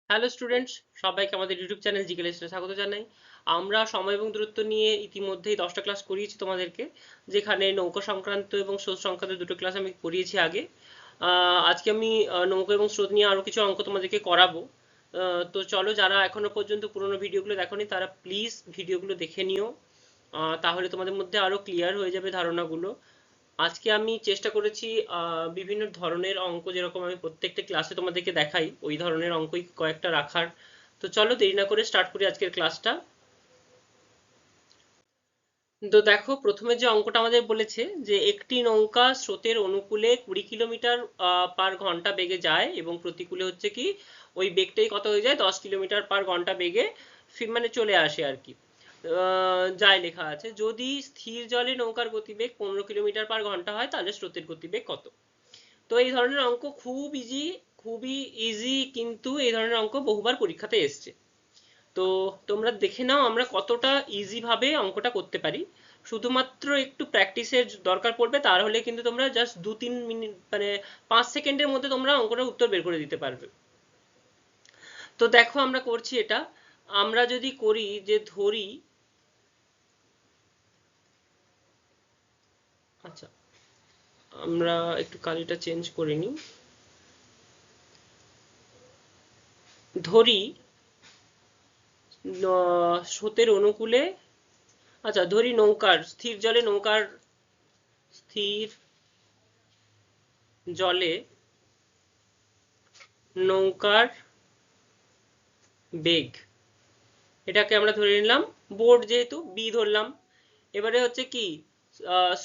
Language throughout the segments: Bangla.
হ্যালো স্টুডেন্টস, সবাইকে আমাদের ইউটিউব চ্যানেল জিকে লেসনে স্বাগত জানাই। আমরা সময় এবং দূরত্ব নিয়ে ইতিমধ্যেই 10টা ক্লাস করিয়েছি তোমাদেরকে, যেখানে নৌকা সংক্রান্ত এবং স্রোত সংক্রান্ত দুটো ক্লাস আমি করিয়েছি আগে। আজকে আমি নৌকা এবং স্রোত নিয়ে আরো কিছু অঙ্ক তোমাদেরকে করাবো। তো চলো, যারা এখনো পর্যন্ত পুরোনো ভিডিওগুলো দেখোনি তারা প্লিজ ভিডিওগুলো দেখে নিও। তাহলে তোমাদের মধ্যে আরো ক্লিয়ার হয়ে যাবে ধারণাগুলো। আজকে আমি চেষ্টা করেছি বিভিন্ন ধরনের অঙ্ক, যেরকম আমি প্রত্যেকটা ক্লাসে তোমাদেরকে দেখাই ওই ধরনের অঙ্কই কয়েকটা রাখার। তো চলো দেরি না করে স্টার্ট করি আজকের ক্লাসটা। তো দেখো, প্রথমে যে অঙ্কটা আমাদের বলেছে যে একটি নৌকা স্রোতের অনুকূলে 20 কিলোমিটার পার ঘন্টা বেগে যায় এবং প্রতিকূলে হচ্ছে কি ওই বেগটাই কত হয়ে যায়, 10 কিলোমিটার পার ঘন্টা বেগে মানে চলে আসে আর কি। যায় লেখা আছে, যদি স্থির জলে নৌকার গতিবেগ 15 কিলোমিটার পার ঘন্টা হয় তাহলে স্রোতের গতিবেগ কত। তো এই ধরনের অঙ্ক খুবই ইজি, কিন্তু এই ধরনের অঙ্ক বহুবার পরীক্ষাতে এসছে। তো তোমরা দেখে নাও আমরা কতটা ইজি ভাবে অঙ্কটা করতে পারি। শুধুমাত্র একটু প্র্যাকটিসের দরকার পড়বে, তাহলে কিন্তু তোমরা জাস্ট 2-3 মিনিট মানে 5 সেকেন্ডের মধ্যে তোমরা অঙ্কটার উত্তর বের করে দিতে পারবে। তো দেখো আমরা করছি এটা। আমরা যদি করি যে ধরি, আচ্ছা আমরা একটু কালিটা চেঞ্জ করে নিই। ধরি স্রোতের অনুকূলে, আচ্ছা ধরি স্থির জলে স্থির জলে নৌকার বেগ, এটাকে আমরা ধরে নিলাম বোর্ড, যেহেতু বি ধরলাম। এবারে হচ্ছে কি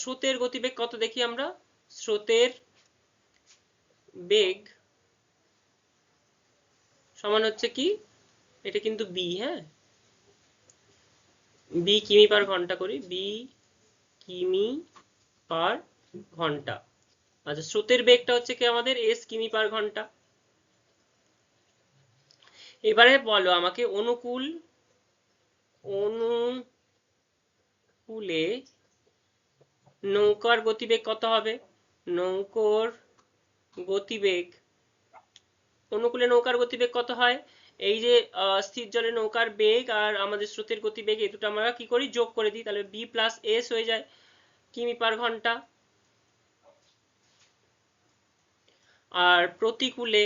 স্রোতের গতিবেগ কত দেখি আমরা। স্রোতের বেগ সমান হচ্ছে কি, এটা কিন্তু বি, হ্যাঁ, বি কিমি পার ঘন্টা করি, বি কিমি পার ঘন্টা। আচ্ছা, স্রোতের বেগটা হচ্ছে কি আমাদের এস কিমি পার ঘন্টা। এবারে বলো আমাকে অনুকূলে নৌকার গতিবেগ কত হবে। নৌকোর গতিবেগ, অনুকূলে নৌকার গতিবেগ কত হয়, এই যে স্থির জলে নৌকার বেগ আর আমাদের স্রোতের গতিবেগ, এই দুটো আমরা কি করি, যোগ করে দিই, তাহলে বি প্লাস এস হয়ে যায় কিমি পার ঘন্টা। আর প্রতিকূলে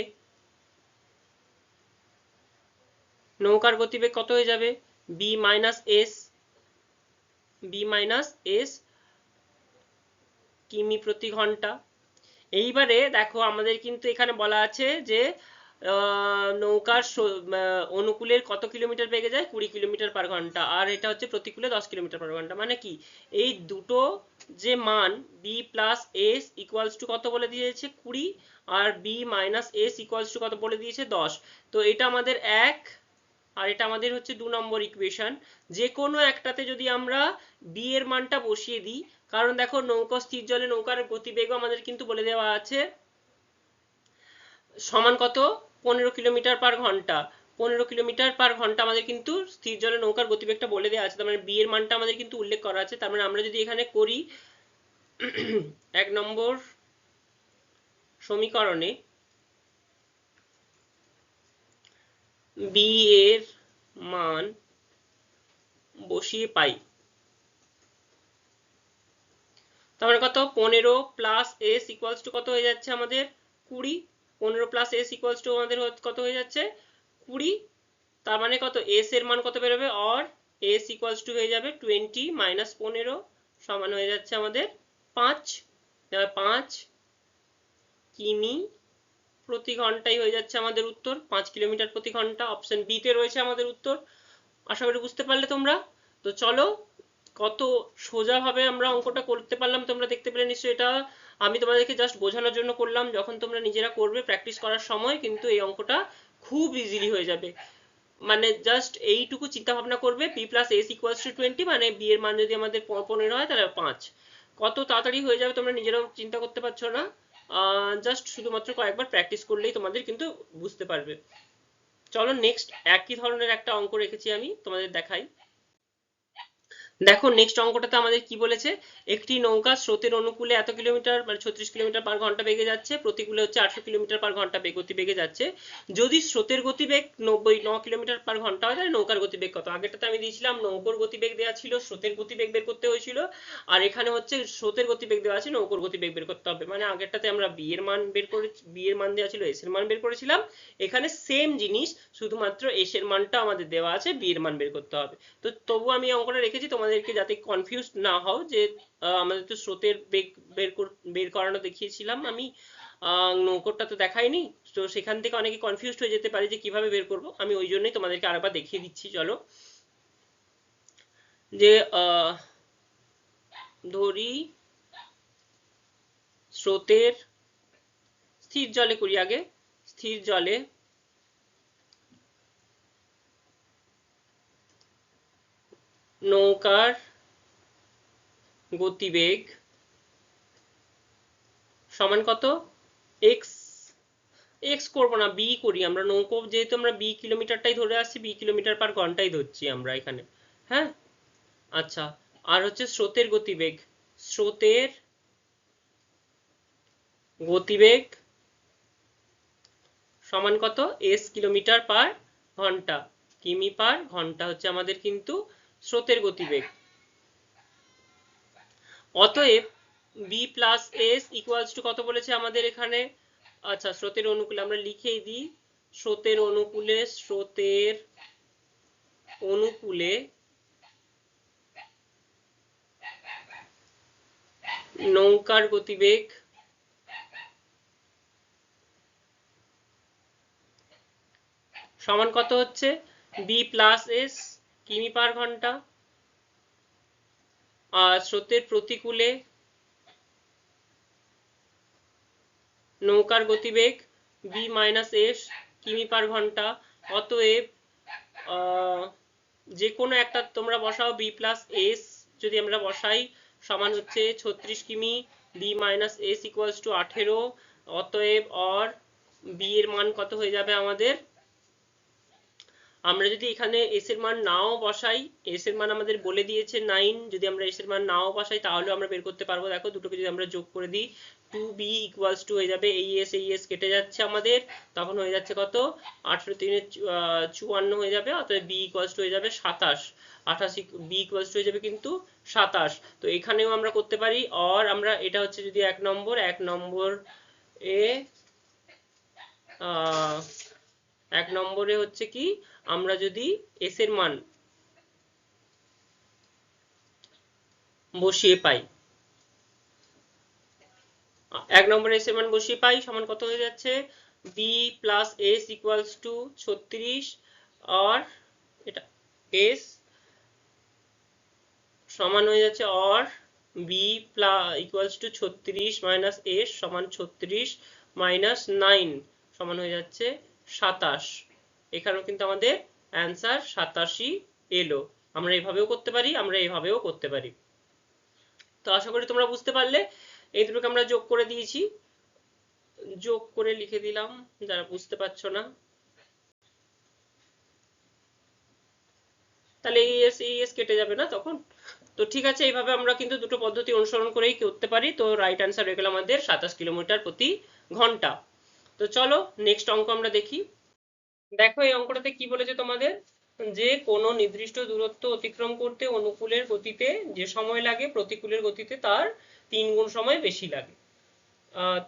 নৌকার গতিবেগ কত হয়ে যাবে, B minus S, B minus S কিমি প্রতি ঘন্টা। এইবারে দেখো আমাদের কিন্তু এখানে বলা আছে যে নৌকার অনুকূলের কত কিলোমিটার বেগে যায়, 20 কিলোমিটার পার ঘন্টা, আর এটা হচ্ছে প্রতিকূলে 10 কিলোমিটার পার ঘন্টা। মানে কি, এই দুটো যে মান B plus S equals to কত বলে দিয়েছে, 20, আর B minus S equals to কত বলে দিয়েছে, 10। তো এটা আমাদের এক, আর এটা আমাদের হচ্ছে 2 নম্বর ইকুয়েশন। যে কোনো একটাতে যদি আমরা বি এর মানটা বসিয়ে দিই, কারণ দেখো নৌকা স্থির জলে নৌকার গতিবেগও আমাদের কিন্তু বলে দেওয়া আছে সমান কত, 15 কিলোমিটার পার ঘন্টা। 15 কিলোমিটার পার ঘন্টা আমাদের কিন্তু স্থির জলে নৌকার গতিবেগটা বলে দেওয়া আছে, তার মানে বি এর মানটা আমাদের কিন্তু উল্লেখ করা আছে। তার মানে আমরা যদি এখানে করি 1 নম্বর সমীকরণে বি এর মান বসিয়ে পাই, তার মানে কত, 15 প্লাস এস ইকুয়ালস টু কত হয়ে যাচ্ছে আমাদের, 20। 15 প্লাস এস ইকুয়ালস টু আমাদের কত হয়ে যাচ্ছে, 20। তার মানে কত, এস এর মান কত বেরোবে, অর এস ইকুয়ালস টু হয়ে যাবে 20 মাইনাস 15 সমান হয়ে যাচ্ছে আমাদের 5। 5 কিমি প্রতি ঘন্টায় হয়ে যাচ্ছে আমাদের উত্তর, 5 কিলোমিটার প্রতি ঘন্টা। অপশন বি তে রয়েছে আমাদের উত্তর। আশা করি বুঝতে পারলে তোমরা। তো চলো, কত সোজাভাবে আমরা অঙ্কটা করতে পারলাম তোমরা দেখতে পেলে নিশ্চয়ই। এটা আমি তোমাদেরকে জাস্ট বোঝানোর জন্য করলাম, যখন তোমরা নিজেরা করবে প্র্যাকটিস করার সময় কিন্তু এই অঙ্কটা খুব ইজিলি হয়ে যাবে। মানে জাস্ট এইটুকু চিন্তা ভাবনা করবে, B plus S equals to 20, মানে বি এর মান যদি আমাদের 15 হয় তাহলে 5, কত তাড়াতাড়ি হয়ে যাবে তোমরা নিজেরাও চিন্তা করতে পারছো না। জাস্ট শুধুমাত্র কয়েকবার প্র্যাকটিস করলেই তোমাদের কিন্তু বুঝতে পারবে। চলো নেক্সট একই ধরনের একটা অঙ্ক রেখেছি আমি তোমাদের দেখাই। দেখো নেক্সট অঙ্কটাতে আমাদের কি বলেছে, একটি নৌকা স্রোতের অনুকূলে এত কিলোমিটার মানে 36 কিলোমিটার পার ঘন্টা বেগে যাচ্ছে, প্রতিকূলে হচ্ছে 800 কিলোমিটার পার ঘন্টা গতিবেগে যাচ্ছে। যদি স্রোতের গতিবেগ 9 কিলোমিটার পার ঘন্টা হয় তাহলে নৌকার গতিবেগ কত? আগেরটাতে আমি দিয়েছিলাম নৌকোর গতিবেগ দেওয়া ছিল, স্রোতের গতিবেগ বের করতে হয়েছিল, আর এখানে হচ্ছে স্রোতের গতিবেগ দেওয়া আছে, নৌকোর গতিবেগ বের করতে হবে। মানে আগেরটাতে আমরা বি এর মান বের করে, বি এর মান দেওয়া ছিল, এস এর মান বের করেছিলাম। এখানে সেম জিনিস, শুধুমাত্র এস এর মানটা আমাদের দেওয়া আছে, বি এর মান বের করতে হবে। তো তবু আমি অঙ্কটা রেখেছি তোমাদেরকে যাতে কনফিউজ না হও যে আমাদের তো স্রোতের বেগ বের করানো দেখিয়েছিলাম আমি, নৌকোটা তো দেখাইনি। তো সেখান থেকে অনেকে কনফিউজড হয়ে যেতে পারে যে কিভাবে বের করব, আমি ওই জন্যই তোমাদেরকে আরেকবার দেখিয়ে দিচ্ছি। চলো, যে ধরি স্রোতের, স্থির জলে করি আগে, স্থির জলে নৌকার গতিবেগ সমান কত? এক্স, এক্স করবো না, বি করি আমরা। নৌকো যেহেতু আমরা বি কিলোমিটারটাই ধরে আসছি, বি কিলোমিটার পার ঘন্টাই ধরছি আমরা এখানে। হ্যাঁ, আচ্ছা। আর হচ্ছে স্রোতের গতিবেগ, স্রোতের গতিবেগ সমান কত? এস কিলোমিটার পার ঘন্টা, কিমি পার ঘন্টা হচ্ছে আমাদের কিন্তু স্রোতের গতিবেগ। অতএব B plus S equals to কত বলেছে আমাদের এখানে? আচ্ছা, স্রোতের অনুকূলে আমরা লিখেই দিই, স্রোতের অনুকূলে, স্রোতের অনুকূলে নৌকার গতিবেগ সমান কত হচ্ছে? বি প্লাস এস কিমি পার ঘন্টা, আর স্রোতের প্রতিকূলে নৌকার গতিবেগ বি মাইনাস এস কিমি পার ঘন্টা। অতএব যে কোনো একটা তোমরা বসাও, বি প্লাস এস যদি আমরা বসাই সমান হচ্ছে 36 কিমি, B minus S equals to 18। অতএব অর বি এর মান কত হয়ে যাবে আমাদের? আমরা যদি এখানে এস এর মান নাও বসাই, এস এর মান আমাদের বলে দিয়েছে 9, যদি আমরা এস এর মান নাও বসাই তাহলেও আমরা বের করতে পারবো। দেখো দুটোকে যদি আমরা যোগ করে দিই, 2b ইকুয়ালস টু হয়ে যাবে, এই এস কেটে যাচ্ছে আমাদের, তখন হয়ে যাচ্ছে কত? 18 3 54 হয়ে যাবে। অতএব বি ইকুয়ালস টু হয়ে যাবে 27, 28, বি ইকুয়ালস টু হয়ে যাবে কিন্তু 27। তো এখানেও আমরা করতে পারি, অর আমরা এটা হচ্ছে যদি এক নম্বর এ এক নম্বরে হচ্ছে কি, আমরা যদি এস এর মান বসিয়ে পাই, এক নম্বরে এস এর মান বসিয়ে পাই সমান কত হয়ে যাচ্ছে? B plus S equals to 36, আর এটা এস সমান হয়ে যাচ্ছে, or B plus equals to 36 minus S সমান 36 মাইনাস 9 সমান হয়ে যাচ্ছে 27। এখানেও কিন্তু আমাদের অ্যান্সার 87 এলো। আমরা এভাবেও করতে পারি, আমরা এভাবেও করতে পারি। তো আশা করি তোমরা বুঝতে পারলে। এই দুটোকে আমরা যোগ করে দিয়েছি, যোগ করে লিখে দিলাম যারা বুঝতে পারছো না। তাহলে এই এস কেটে যাবে না তখন? তো ঠিক আছে, এইভাবে আমরা কিন্তু দুটো পদ্ধতি অনুসরণ করেই করতে পারি। তো রাইট অ্যান্সার হয়ে গেল আমাদের 27 কিলোমিটার প্রতি ঘন্টা। তো চলো নেক্সট অঙ্ক আমরা দেখি। দেখো এই অঙ্কটাতে কি বলেছে তোমাদের, যে কোনো নির্দিষ্ট দূরত্ব অতিক্রম করতে অনুকূলের গতিতে যে সময় লাগে প্রতিকূলের গতিতে তার 3 গুণ সময় বেশি লাগে,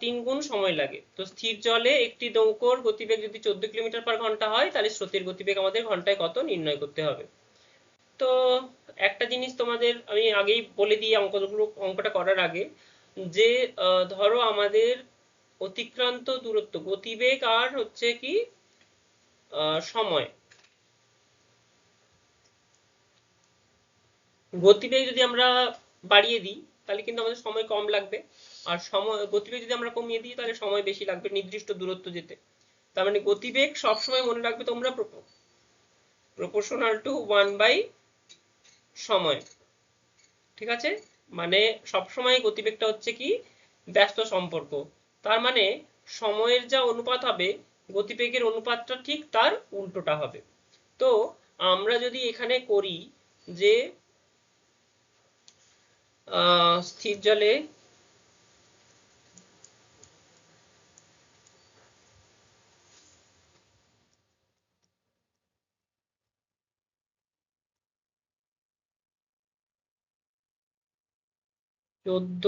3 গুণ সময় লাগে। তো স্থির জলে একটি নৌকোর গতিবেগ যদি 14 কিলোমিটার পার ঘন্টা হয় তাহলে স্রোতের গতিবেগ আমাদের ঘন্টায় কত নির্ণয় করতে হবে। তো একটা জিনিস তোমাদের আমি আগেই বলে দিই অঙ্কটা করার আগে, যে ধরো আমাদের অতিক্রান্ত দূরত্ব, গতিবেগ আর হচ্ছে কি সময়, গতিবেগ যদি আমরা বাড়িয়ে দিই তাহলে কিন্তু আমাদের সময় কম লাগবে, আর গতিবেগ যদি আমরা কমিয়ে দিই তাহলে সময় বেশি লাগবে নির্দিষ্ট দূরত্ব যেতে। তার মানে গতিবেগ সবসময় মনে রাখবে তোমরা প্রপোর্শনাল টু 1 বাই সময়। ঠিক আছে, মানে সবসময় গতিবেগটা হচ্ছে কি ব্যস্ত সম্পর্ক। তার মানে সময়ের যা অনুপাত হবে গতিবেগের অনুপাতটা ঠিক তার উল্টোটা হবে। তো আমরা যদি এখানে করি যে স্থির জলে চোদ্দ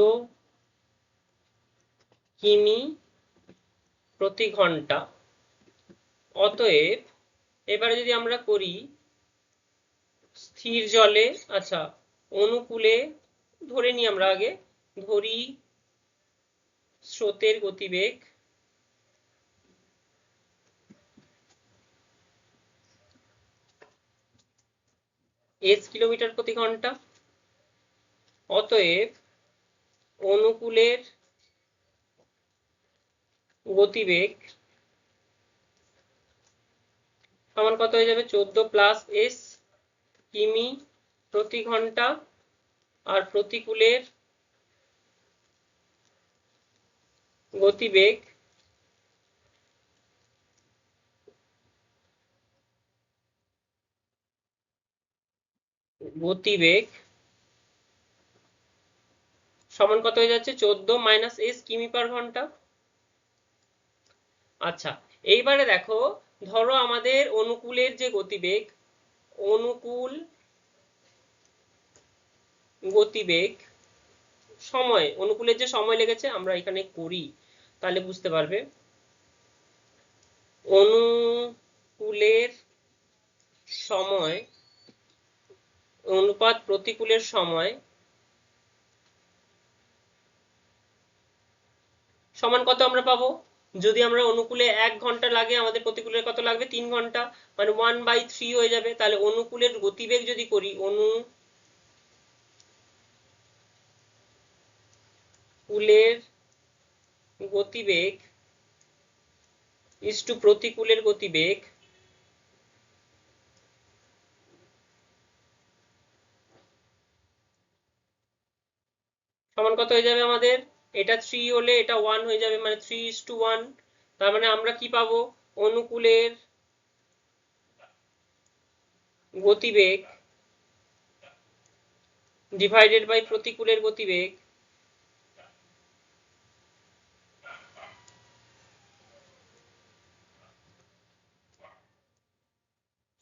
কিমি প্রতি ঘন্টা। অতএব এবারে যদি আমরা করি স্থির জলে, আচ্ছা অনুকূলে ধরে নিই, আমরা আগে ধরি স্রোতের গতিবেগ s কিলোমিটার প্রতি ঘন্টা। অতএব অনুকূলের গতিবেগ সমান কত হয়ে যাবে, 14 প্লাস s কিমি প্রতি ঘন্টা, আর প্রতিকূলের গতিবেগ সমান কত হয়ে যাচ্ছে, 14 মাইনাস s কিমি পার ঘন্টা। আচ্ছা এইবারে দেখো, ধরো আমাদের অনুকূলের যে গতিবেগ, অনুকূল গতিবেগ সময়, অনুকূলের যে সময় লেগেছে আমরা এখানে করি তাহলে বুঝতে পারবে। অনুকূলের সময় অনুপাত প্রতিকূলের সময় সমান কত আমরা পাবো, যদি আমরা অনুকূলে 1 ঘন্টা লাগে আমাদের প্রতিকূলের কত লাগবে, 3 ঘন্টা, মানে 1/3 হয়ে যাবে। তাহলে অনুকূলের গতিবেগ যদি করি, অনুকূলের গতিবেগ ইস টু প্রতিকূলের গতিবেগ, সমান কত হয়ে যাবে আমাদের, এটা 3 হলে এটা 1 হয়ে যাবে, মানে 3:1। তার মানে আমরা কি পাবো, অনুকূলের গতিবেগ ডিভাইডেড বাই প্রতিকূলের গতিবেগ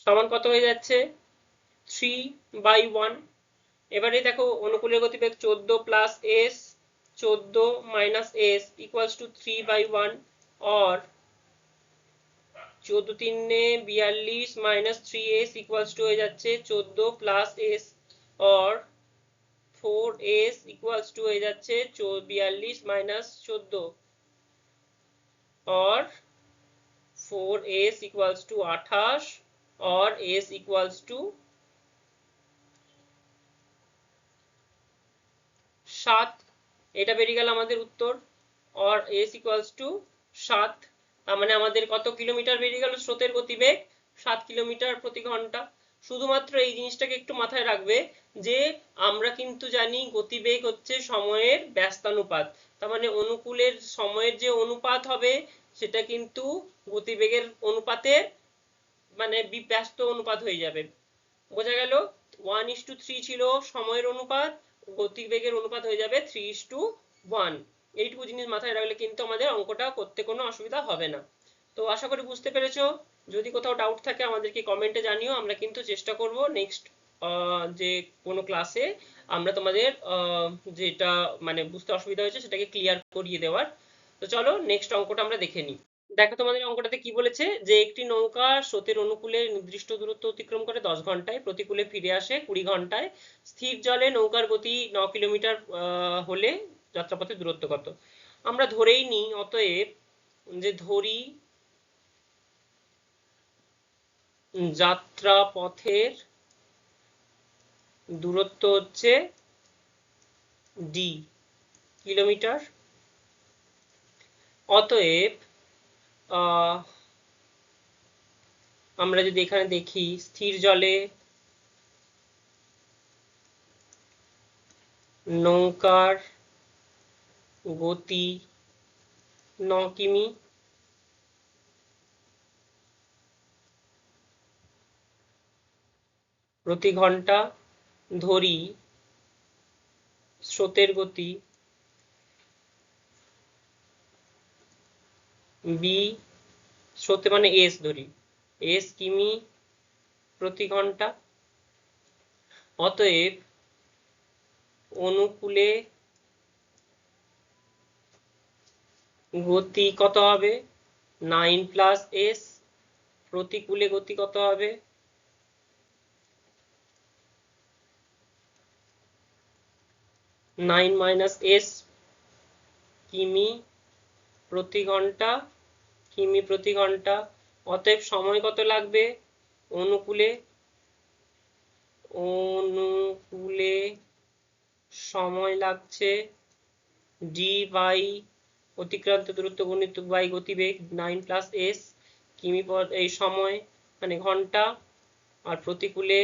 সমান কত হয়ে যাচ্ছে, 3/1। এবারে দেখো অনুকূলের গতিবেগ 14 plus s, 14 minus s equals to 3/1, और 14 তিনে 42 মাইনাস 3s ইকুয়ালস টু হয়ে যাচ্ছে 14 প্লাস s, और 4s ইকুয়ালস টু হয়ে যাচ্ছে 42 মাইনাস 14, और 4s ইকুয়ালস টু 28, और s ইকুয়ালস টু 7। এটা বেরিয়ে গেল আমাদের উত্তর, और s ইকুয়ালস টু 7। তার মানে আমাদের কত কিলোমিটার বেরিয়ে গেল স্রোতের গতিবেগ, 7 কিলোমিটার প্রতি ঘন্টা। শুধুমাত্র এই জিনিসটাকে একটু মাথায় রাখবে যে আমরা কিন্তু জানি গতিবেগ হচ্ছে সময়ের ব্যস্তানুপাত, তার মানে অনুকূলের সময়ের যে অনুপাত হবে সেটা কিন্তু গতিবেগের অনুপাতের মানে ব্যস্ত অনুপাত হয়ে যাবে। বোঝা গেল, 1:3 ছিল সময়ের অনুপাত, গতিবেগের অনুপাত হয়ে যাবে 3:1। এইটুকু জিনিস মাথায় রাখলে কিন্তু আমাদের অঙ্কটা করতে কোনো অসুবিধা হবে না। তো আশা করি বুঝতে পেরেছো। যদি কোথাও ডাউট থাকে আমাদেরকে কমেন্টে জানিও, আমরা কিন্তু চেষ্টা করব নেক্সট যে কোনো ক্লাসে আমরা তোমাদের যেটা মানে বুঝতে অসুবিধা হয়েছে সেটাকে ক্লিয়ার করিয়ে দেওয়ার। তো চলো নেক্সট অঙ্কটা আমরা দেখে নিই। দেখো তোমাদের অঙ্কটাতে কি বলেছে, যে একটি নৌকা স্রোতের অনুকূলে নির্দিষ্ট দূরত্ব অতিক্রম করে 10 ঘন্টায়, প্রতিকূলে ফিরে আসে 20 ঘন্টায়। স্থির জলে নৌকার গতি 9 কিলোমিটার হলে যাত্রাপথের দূরত্ব কত। আমরা ধরেই নিই, অতএব যে ধরি যাত্রাপথের দূরত্ব হচ্ছে d কিলোমিটার। অতএব আমরা যদি এখানে দেখি স্থির জলে নৌকার গতি 9 কিমি প্রতি ঘন্টা, ধরি স্রোতের গতি, বি স্রোতে মানে এস ধরি, এস কিমি প্রতি ঘন্টা। অতএব অনুকূলে গতি কত হবে 9 প্লাস এস, প্রতিকূলে গতি কত হবে 9 মাইনাস এস কিমি প্রতি ঘন্টা, কিমি প্রতি ঘন্টা। অতএব সময় কত লাগবে অনুকূলে, অনুকূলে সময় লাগছে ডি বাই অতিক্রান্ত দূরত্ব গুণিত বাই গতিবেগ 9 প্লাস এস কিমি এই সময় মানে ঘন্টা, আর প্রতিকূলে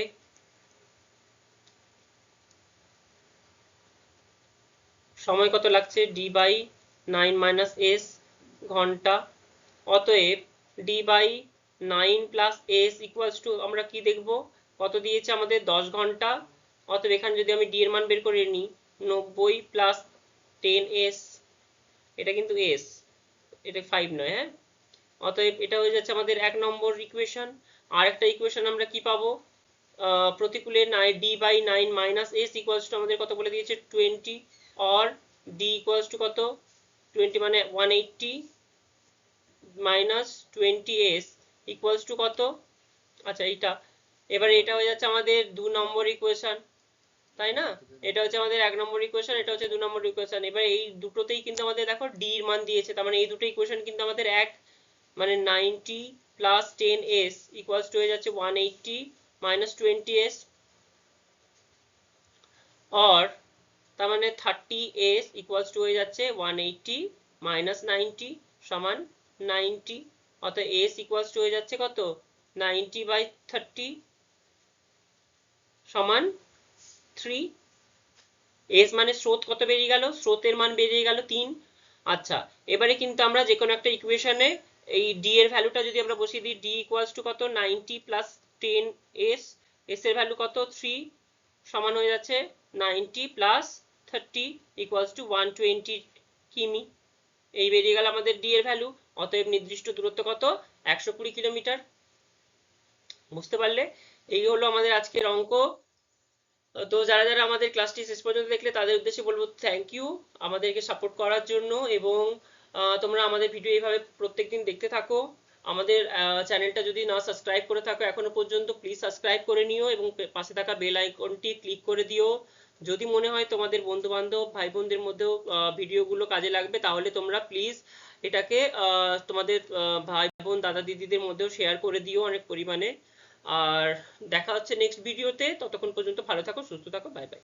সময় কত লাগছে ডি বাই 9 মাইনাস এস ঘন্টা। অতএব D by 9 plus S equals to আমরা কি দেখব কত দিয়েছে আমাদের 10 ঘন্টা। অতএব এখানে যদি আমি ডি এর মান বের করে নিই 90 প্লাস 10s, এটা কিন্তু এস, এটা 5 নয়, হ্যাঁ। অতএব এটা হয়ে যাচ্ছে আমাদের 1 নম্বর ইকুয়েশন। আর একটা ইকুয়েশন আমরা কি পাবো প্রতিকূলে D by 9 minus S equals to আমাদের কত বলে দিয়েছে 20, অর ডি ইকুয়ালস টু কত 20 মানে 180 মাইনাস 20s ইকুয়ালস টু কত, আচ্ছা এইটা, এবারে এটা হয়ে যাচ্ছে আমাদের 2 নম্বর ইকুয়েশন, তাই না। এটা হচ্ছে আমাদের 1 নম্বর ইকুয়েশন, এটা হচ্ছে 2 নম্বর ইকুয়েশন। এবার এই দুটোতেই কিন্তু আমাদের দেখো ডি এর মান দিয়েছে, তার মানে এই দুটো ইকুয়েশন কিন্তু আমাদের এক, মানে 90 প্লাস 10s ইকুয়ালস টু হয়ে যাচ্ছে 180 মাইনাস 20s, অর তার মানে 30s ইকুয়ালস টু হয়ে যাচ্ছে 180 মাইনাস 90 সমান 90। অর্থাৎ s ইকুয়ালস টু হয়ে যাচ্ছে কত 90 বাই 30 সমান 3। s মানে স্রোত কত বেরিয়ে গেল, স্রোতের মান বেরিয়ে গেল 3। আচ্ছা এবারে কিন্তু আমরা যে কোনো একটা ইকুয়েশনে এই d এর ভ্যালুটা যদি আমরা বসিয়ে দিই, d ইকুয়ালস টু কত 90 প্লাস 10s, s এর ভ্যালু কত 3 সমান হয়ে যাচ্ছে 90 প্লাস 30 ইকুয়ালস টু 120 কিমি, এই বেরিয়ে গেল আমাদের d এর ভ্যালু। অতএব নির্দিষ্ট দূরত্ব কত 120 কিলোমিটার। বুঝতে পারলে, এই হলো আমাদের আজকের অঙ্ক। তো যারা যারা আমাদের ক্লাসটি শেষ পর্যন্ত দেখলে তাদের উদ্দেশ্যে বলবো থ্যাংক ইউ আমাদেরকে সাপোর্ট করার জন্য, এবং তোমরা আমাদের ভিডিও এইভাবে প্রত্যেকদিন দেখতে থাকো। আমাদের চ্যানেলটা যদি না সাবস্ক্রাইব করে থাকো এখনো পর্যন্ত প্লিজ সাবস্ক্রাইব করে নিও এবং পাশে থাকা বেল আইকনটি ক্লিক করে দিও। যদি মনে হয় তোমাদের বন্ধু বান্ধব ভাই বোনদের মধ্যেও ভিডিওগুলো কাজে লাগবে তাহলে তোমরা প্লিজ এটাকে তোমাদের ভাই বোন দাদা দিদিদের মধ্যেও শেয়ার করে দিও অনেক পরিমাণে। আর দেখা হচ্ছে নেক্সট ভিডিওতে, ততক্ষণ পর্যন্ত ভালো থাকো সুস্থ থাকো, বাই বাই।